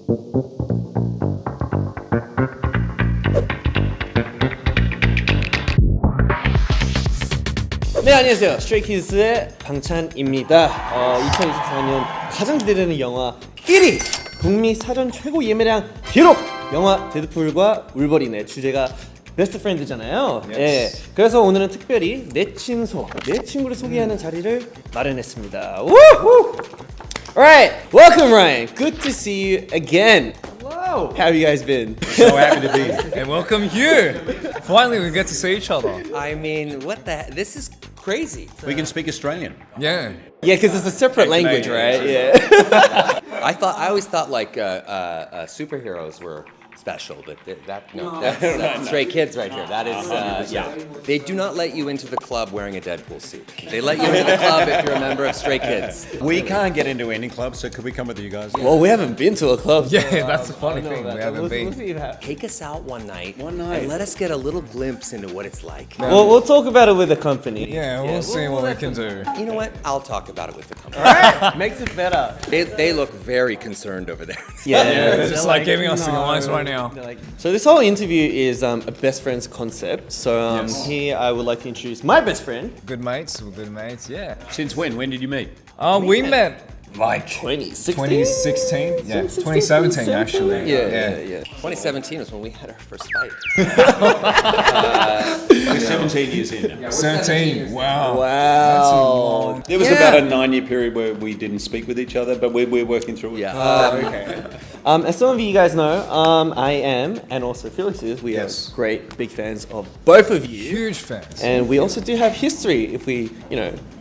네, 안녕하세요. 스트레이키즈의 방찬입니다. 2024년 가장 기대되는 영화 1위! 북미 사전 최고 예매량 기록! 영화 데드풀과 울버린의 주제가 베스트 프렌드잖아요. 예. 그래서 오늘은 특별히 내 친구를 소개하는 자리를 마련했습니다. 우후! Alright, welcome Ryan. Good to see you again. Hello. How have you guys been? So happy to be here. And welcome here. Finally, we get to see each other. I mean, what the heck? This is crazy. We can speak Australian. Yeah. Yeah, because it's a separate language, right? Yeah. I always thought like superheroes were special, but that's Stray Kids right here. That is, yeah. They do not let you into the club wearing a Deadpool suit. They let you into the club if you're a member of Stray Kids. We can't get into any club, so could we come with you guys? Well, we haven't been to a club. Yeah, that's the funny thing. We haven't been. Take us out one night, and let us get a little glimpse into what it's like. Well, we'll talk about it with the company. Yeah, we'll see what we can do. You know what? I'll talk about it with the company. Alright, makes it better. They look very concerned over there. Yeah, It's just like giving us the lines right now. So this whole interview is a best friends concept. So here I would like to introduce my best friend. Good mates, yeah. Since when? When did you meet? We met like 2016? 2016? Yeah, 2017 actually. Yeah. 2017 was when we had our first fight. We're 17 years in now. 17, wow. Wow. There was about a 9-year period where we didn't speak with each other, but we're working through it. Yeah. As some of you guys know, I am, and also Felix is, we are Yes. great big fans of both of you. Huge fans. And we also do have history if we,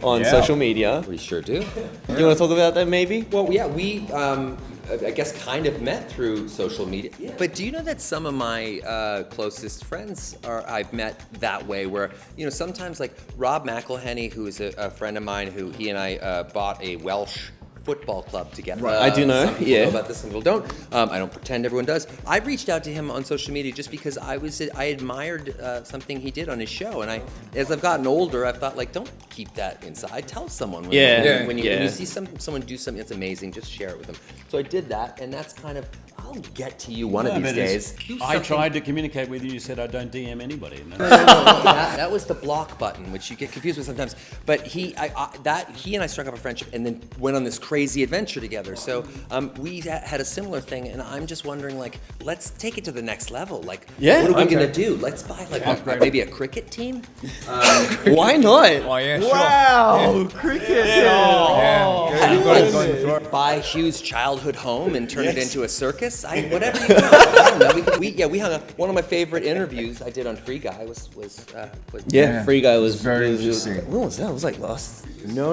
on social media. We sure do. Do you want to talk about that maybe? Well, yeah, we, I guess, kind of met through social media. Yeah. But do you know that some of my closest friends I've met that way, where, sometimes like Rob McElhenney, who is a friend of mine, who he and I bought a Welsh football club together. Right. I do know, some people know about this, some people don't. I don't pretend everyone does. I reached out to him on social media just because I admired something he did on his show, and as I've gotten older, I've thought, like, don't keep that inside. Tell someone when you see someone do something that's amazing, just share it with them. So I did that, and that's kind of, I'll get to you one of these days. I tried to communicate with you. You said I don't DM anybody. No. That was the block button, which you get confused with sometimes. But he and I struck up a friendship, and then went on this crazy adventure together. So we had a similar thing, and I'm just wondering, like, let's take it to the next level. Like, what are we gonna do? Let's buy maybe a cricket team. Why not? Oh yeah, sure. Wow, cricket. Buy Hugh's childhood home and turn it into a circus. Whatever you want. I don't know. We hung up. One of my favorite interviews I did on Free Guy was Free Guy was very interesting. When was that? It was like last. No.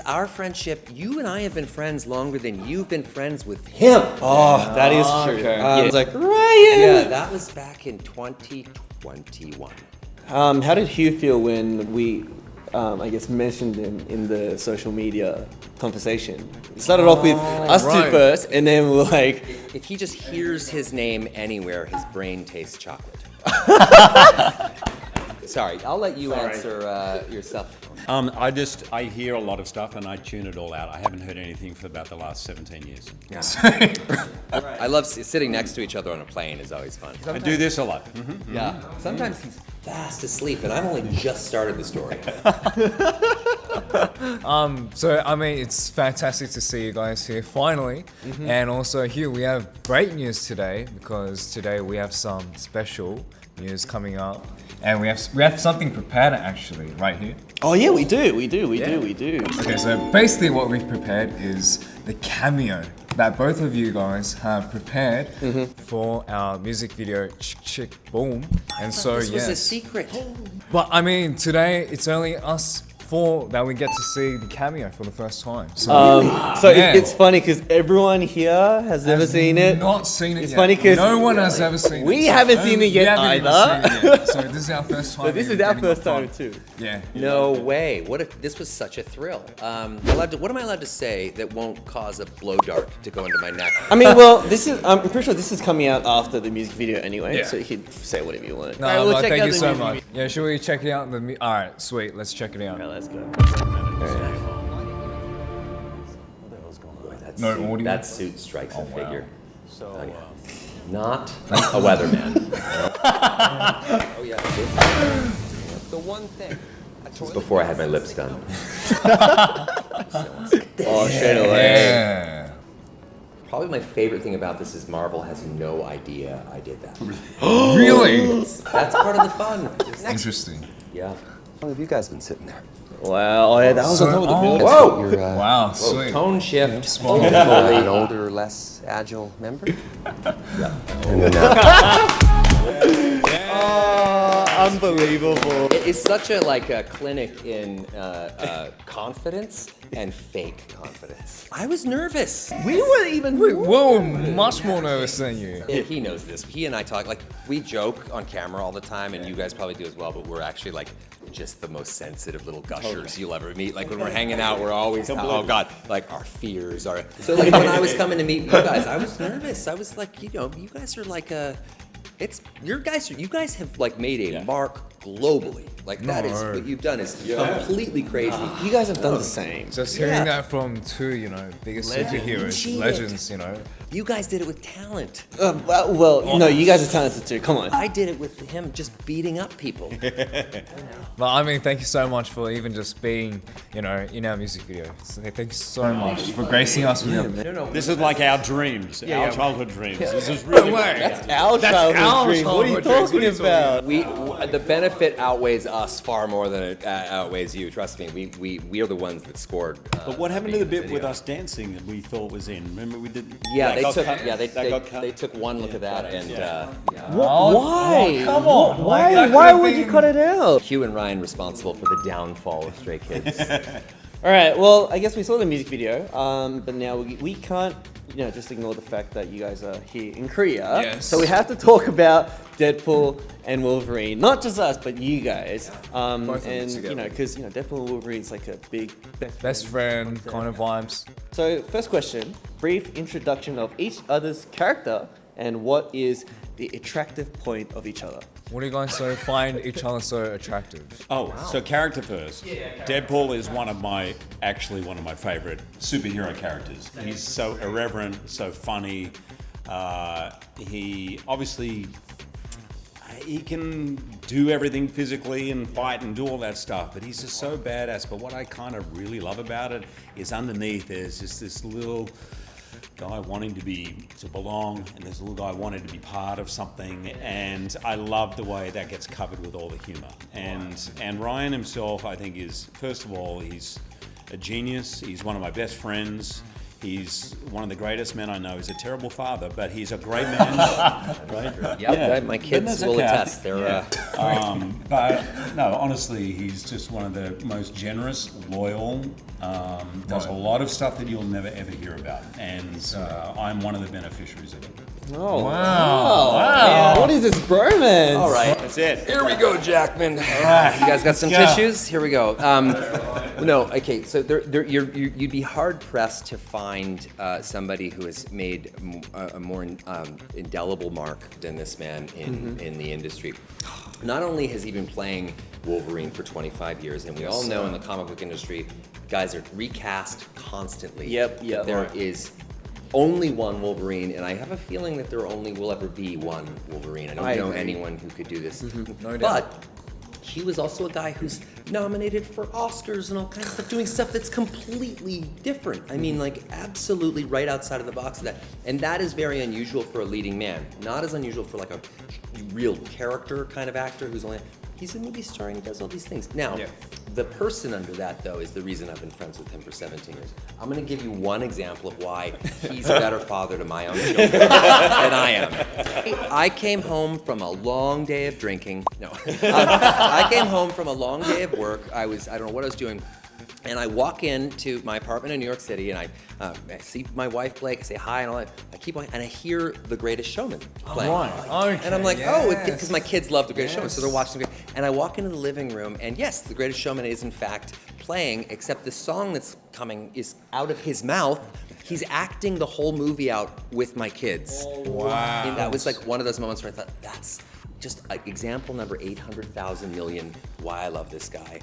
Our friendship, you and I have been friends longer than you've been friends with him. Oh, that is true. Okay. I was like, Ryan. Yeah, that was back in 2021. How did Hugh feel when we, I guess, mentioned him in the social media conversation? It started off with us two first, and then we're like, If he just hears his name anywhere, his brain tastes chocolate. Sorry, I'll let you answer yourself. I hear a lot of stuff and I tune it all out. I haven't heard anything for about the last 17 years. I love sitting next to each other on a plane. Is always fun. I do this a lot. Yeah. Sometimes he's fast asleep, and I've only just started the story. So I mean, it's fantastic to see you guys here finally, and also here we have great news today, because today we have some special news coming up, and we have something prepared actually right here. oh yeah, we do. Okay, so basically what we've prepared is the cameo that both of you guys have prepared for our music video Chick Chick Boom, and so This was a secret. But I mean, today it's only us four that we get to see the cameo for the first time. So, It's funny because everyone here has never seen it. Not seen it It's yet. funny 'cause no one has ever seen it. we haven't seen it yet either. So this is our first time. But this is our first time too. Yeah. No way. What if this was such a thrill? What am I allowed to say that won't cause a blow dart to go into my neck? I mean, well, I'm pretty sure this is coming out after the music video anyway, so you can say whatever you want. No, Alright, we'll check thank out you the so music much. video. Yeah, should we check it out? All right, sweet. Let's check it out. Alright, let's go. No audio. That suit strikes a figure. So, Not a weatherman. Oh yeah. The one thing. This was before I had my lips done. Oh, straight away. Yeah. Probably my favorite thing about this is Marvel has no idea I did that. Really? That's part of the fun. Interesting. Yeah. How long have you guys been sitting there? Wow. Oh, yeah, that was on top of the bill. Whoa! Your, Wow, sweet. tone shift. Small. An older, less agile member. Yeah. And then Unbelievable. it's such a a clinic in confidence and fake confidence. I was nervous. We weren't even. Whoa, much more nervous than you. He knows this. He and I talk we joke on camera all the time, and you guys probably do as well. But we're actually just the most sensitive little gushers you'll ever meet. When we're hanging out, we're always oh god, our fears are. So when I was coming to meet you guys, I was nervous. I was you guys are you guys have made a mark globally. That is what you've done is completely crazy. You guys have done the same. Just hearing that from two, biggest superheroes, legends, You guys did it with talent. No, you guys are talented too. Come on. I did it with him just beating up people. But I mean, thank you so much for even just being, in our music video. So, thank you so much for gracing us with your. this is like our dreams, our childhood dreams. This is really That's our childhood dream. What are you talking about? The benefit outweighs us far more than it outweighs you. Trust me, we are the ones that scored. But what happened to the bit with us dancing that we thought was in? Remember we did. Yeah, that got cut? That got cut? they took one look at that and Why? Come on. Why would you cut it out? Hugh and Ryan responsible for the downfall of Stray Kids. All right. Well, I guess we saw the music video, but now we can't, just ignore the fact that you guys are here in Korea. Yes. So we have to talk about Deadpool and Wolverine, not just us, but you guys. Both of them And together. because Deadpool and Wolverine's a big Best friend kind of vibes. So first question: brief introduction of each other's character and what is the attractive point of each other. What do you guys find each other so attractive? So character first. Deadpool is one of my favorite superhero characters. He's so irreverent, so funny. He obviously he can do everything physically and fight and do all that stuff, but he's just so badass. But what I kind of really love about it is underneath there's just this little guy wanting to belong, and there's a little guy wanting to be part of something, and I love the way that gets covered with all the humor. And Ryan himself, I think, is, first of all, he's a genius. He's one of my best friends. He's one of the greatest men I know. He's a terrible father, but he's a great man. Right? Yeah, my kids will attest. They're but no, honestly, he's just one of the most generous, loyal, does a lot of stuff that you'll never ever hear about, and I'm one of the beneficiaries of it. Oh Wow. What is this bromance? all right. That's it. Here we go, Jackman. You guys got some tissues? Here we go. No, okay. So you'd be hard pressed to find somebody who has made a more indelible mark than this man in the industry. Not only has he been playing Wolverine for 25 years, and we all know in the comic book industry, guys are recast constantly. Yep. There is only one Wolverine, and I have a feeling that there only will ever be one Wolverine. I don't know anyone who could do this. No doubt. But he was also a guy who's nominated for Oscars and all kinds of stuff, doing stuff that's completely different. I mean, absolutely right outside of the box of that. And that is very unusual for a leading man. Not as unusual for a real character kind of actor who's only... He's a movie star and he does all these things. Now, the person under that, though, is the reason I've been friends with him for 17 years. I'm going to give you one example of why he's a better father to my own children than I am. I came home from a long day of drinking. No. I came home from a long day of work. I don't know what I was doing. And I walk into my apartment in New York City, and I see my wife Blake, I say hi and all that. I keep walking, and I hear The Greatest Showman playing. Okay, And I'm like, because my kids love The Greatest Showman, so they're watching it. And I walk into the living room, and yes, The Greatest Showman is in fact playing, except the song that's coming is out of his mouth. He's acting the whole movie out with my kids. Wow. And that was one of those moments where I thought, just example number 800,000 million why I love this guy.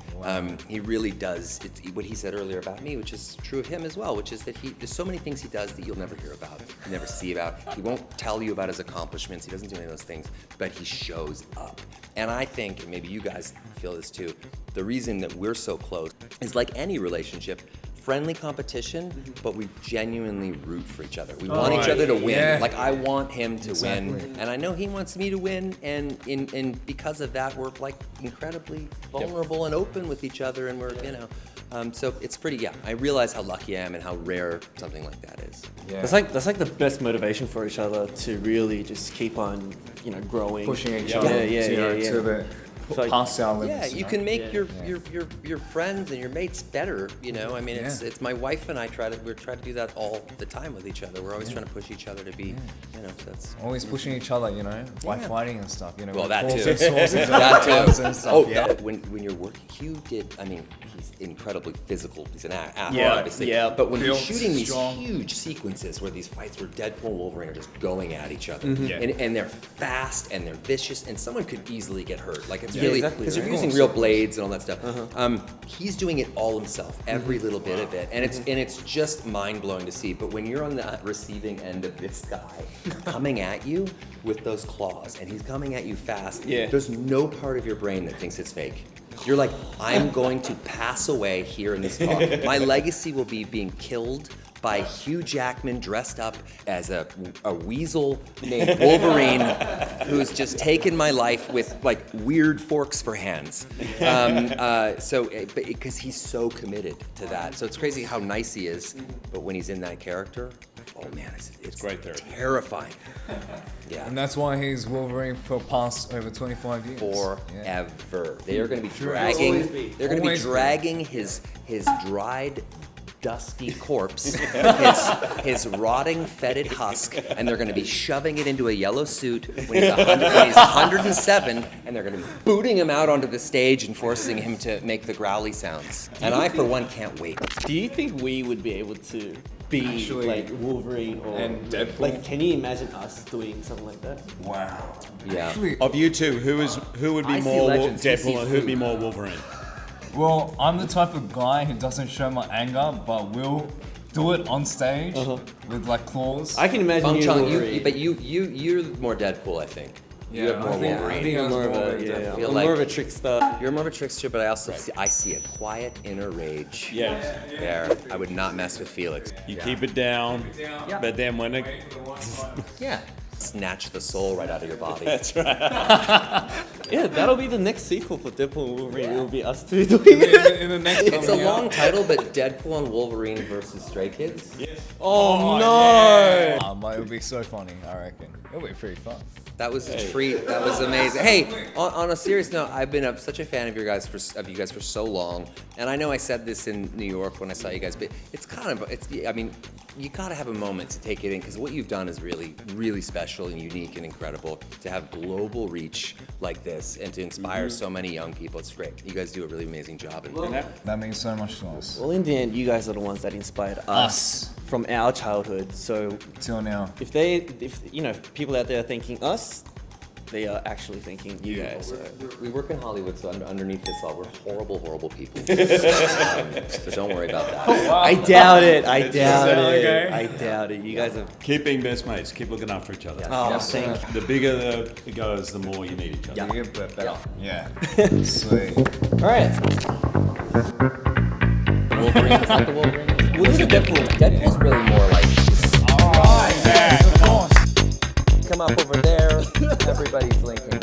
He really does what he said earlier about me, which is true of him as well, which is that there's so many things he does that you'll never hear about, you never see about. He won't tell you about his accomplishments, he doesn't do any of those things, but he shows up. And I think, and maybe you guys feel this too, the reason that we're so close is like any relationship, friendly competition, but we genuinely root for each other. We want each other to win. Yeah. Like I want him to win, and I know he wants me to win, and because of that, we're like incredibly vulnerable and open with each other, and we're so it's pretty. Yeah, I realize how lucky I am and how rare something like that is. Yeah. That's like the best motivation for each other to really just keep on, growing, Pushing each Yeah, other yeah, to, yeah. to the like- past our Yeah, limits. you can make your friends and your mates better. I mean, it's my wife and I try to do that all the time with each other. We're always trying to push each other to be, so that's. Always pushing each other, by fighting and stuff. Well, with that forks too. and sauces and That gloves too. and stuff. When you're working, Hugh did. I mean, he's incredibly physical. He's an athlete, Yeah, obviously. yeah. But when Built, he's shooting these strong. huge sequences where these fights where Deadpool and Wolverine are just going at each other, Yeah. and they're fast and they're vicious, and someone could easily get hurt. Like it's Yeah, really exactly, because right. you're using real blades and all that stuff. He's doing it all himself, every little bit of it, and it's just mind blowing to see. But when you're on the receiving end of this guy coming at you with those claws, and he's coming at you fast, Yeah. there's no part of your brain that thinks it's fake. You're like, I'm going to pass away here in this car. My legacy will be being killed by Hugh Jackman dressed up as a weasel named Wolverine who's just taken my life with like weird forks for hands. Because he's so committed to that. So it's crazy how nice he is, but when he's in that character, oh man, it's great therapy. terrifying. Yeah. And that's why he's Wolverine for past over 25 years. Yeah. Forever. They are going to be Always dragging. be. They're going to be Always be. dragging his dried, dusty corpse, his rotting, fetid husk, and they're going to be shoving it into a yellow suit when he's 107, and they're going to be booting him out onto the stage and forcing him to make the growly sounds. And I, for one, can't wait. Do you think we would be able to be Actually- like Wolverine or And Deadpool. Like, can you imagine us doing something like that? Wow. Yeah. Actually, Of you two, who would be I see more legends, he Deadpool sees and who'd be food. more Wolverine? well, I'm the type of guy who doesn't show my anger, but will do it on stage with like claws. I can imagine Bung you, Chung, Wolverine. you're more Deadpool, I think. You have more I think- Wolverine. I think I'm I'm more of more a, of a yeah, I feel I'm like- more of a trickster. You're more of a trickster, but I also see a quiet inner rage. Yes. There, I would not mess with Felix. You keep it down, but then when it... Yeah. Snatch the soul right out of your body. That's right. Yeah, that'll be the next sequel for Deadpool and Wolverine. It will be us two doing it. in the next It's a coming long out. title, but Deadpool and Wolverine versus Stray Kids. Oh, no! But it would be so funny, I reckon. It would be pretty fun. That was a treat. That was amazing. Hey, on a serious note, I've been such a fan of you guys for so long, and I know I said this in New York when I saw you guys, but it's I mean, you gotta have a moment to take it in because what you've done is really, really special and unique and incredible. To have global reach like this and to inspire so many young people, it's great. You guys do a really amazing job. And That means so much to us. Well, in the end, you guys are the ones that inspired us from our childhood. So Till now. if people out there are thinking us, they are actually thinking you guys. So. we work in Hollywood, so underneath this all, we're horrible, horrible people. So don't worry about that. I doubt it. I doubt Okay. it. I doubt it. You guys are. Keep being best mates. Keep looking after each other. Oh, Yes, thank you. The bigger it goes, the more you need each other. You get better. Yeah. Sweet. All right. Wolverine, is that the Wolverine? What is a Deadpool? Deadpool's really more like, Alright, yeah, of course. come up over there, everybody's linking.